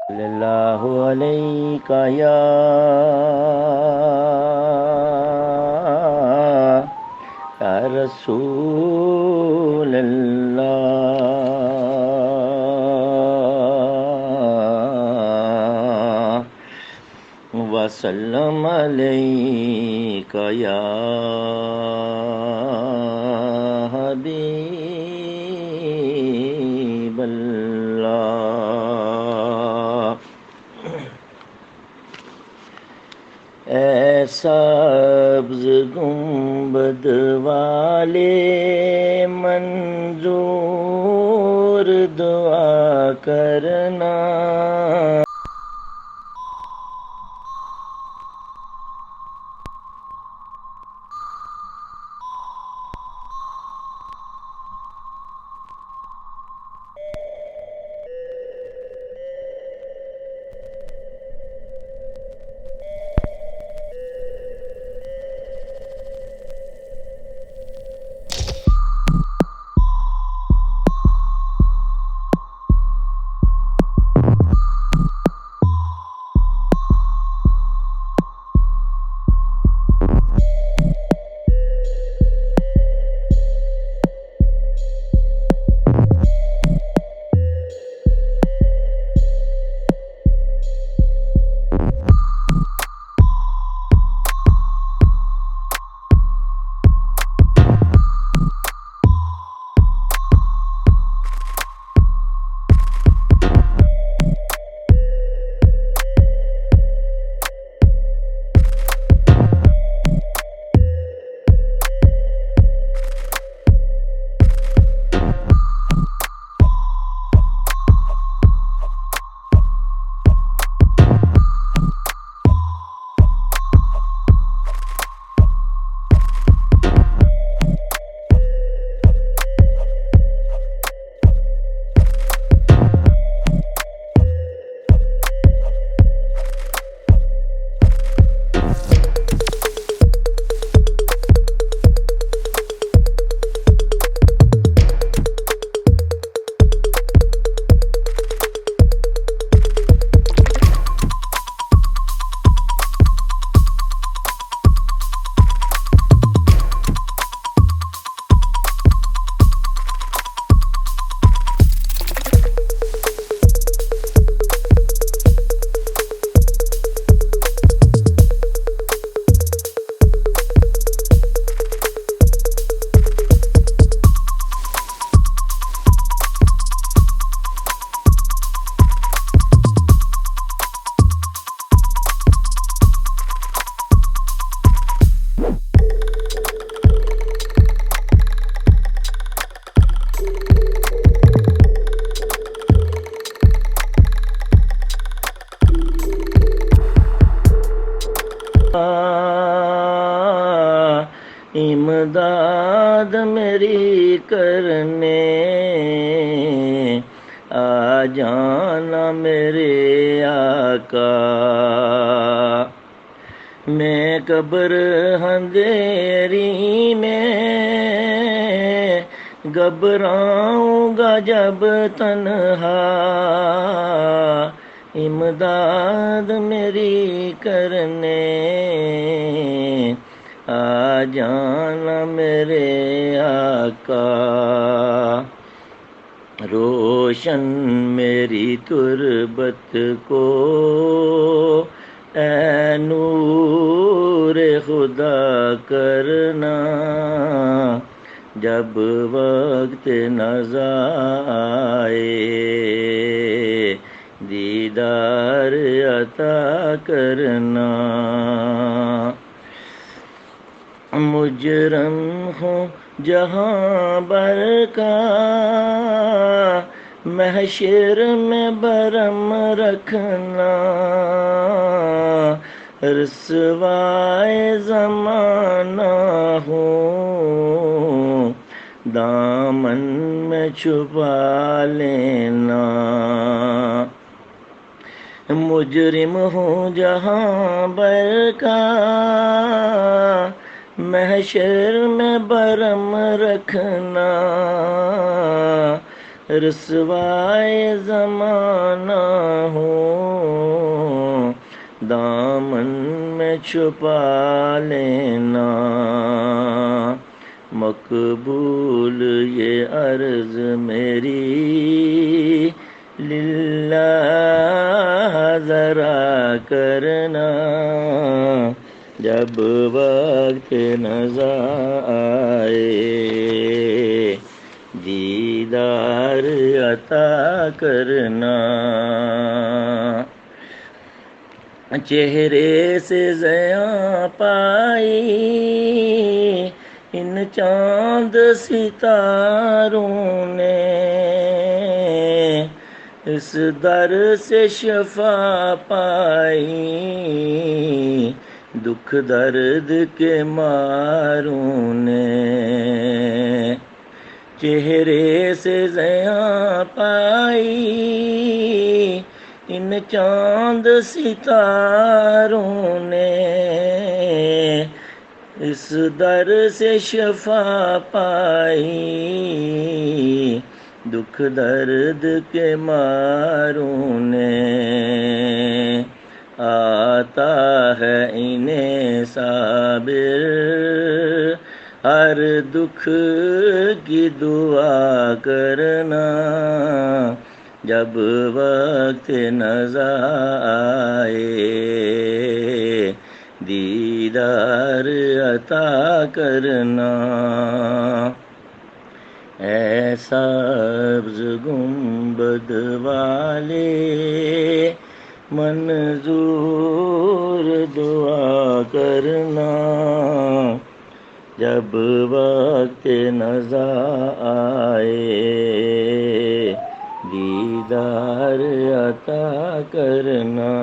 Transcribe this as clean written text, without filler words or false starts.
صلی اللہ علیہ یا رسول اللہ وسلم علیک یا حبیب اللہ۔ اے سبز گنبد والے منظور دعا کرنا، امداد میری کرنے آ جانا میرے آقا، میں قبر اندھیری میں گھبراؤں گا جب تنہا، امداد میری کرنے آ جانا میرے آقا، روشن میری تربت کو اے نور خدا کرنا، جب وقت نظر آئے دیدار عطا کرنا، مجرم ہوں جہاں بھر کا محشر میں برم رکھنا، رسوائے زمانہ ہوں دامن میں چھپا لینا، مجرم ہوں جہاں بھر کا محشر میں برم رکھنا، رسوائے زمانہ ہوں دامن میں چھپا لینا، مقبول یہ عرض میری للہ ذرا کرنا، جب وقت نظر آئے دیدار عطا کرنا، چہرے سے ضیاء پائی ان چاند ستاروں نے، اس در سے شفا پائی دکھ درد کے ماروں نے، چہرے سے ضیاء پائی ان چاند ستاروں نے، اس در سے شفا پائی دکھ درد کے ماروں نے، آتا ہے انہیں صابر ہر دکھ کی دعا کرنا، جب وقت نظر آئے دیدار عطا کرنا، اے سبز گنبد والے منظور دعا کرنا، جب وقت نظر آئے دیدار عطا کرنا،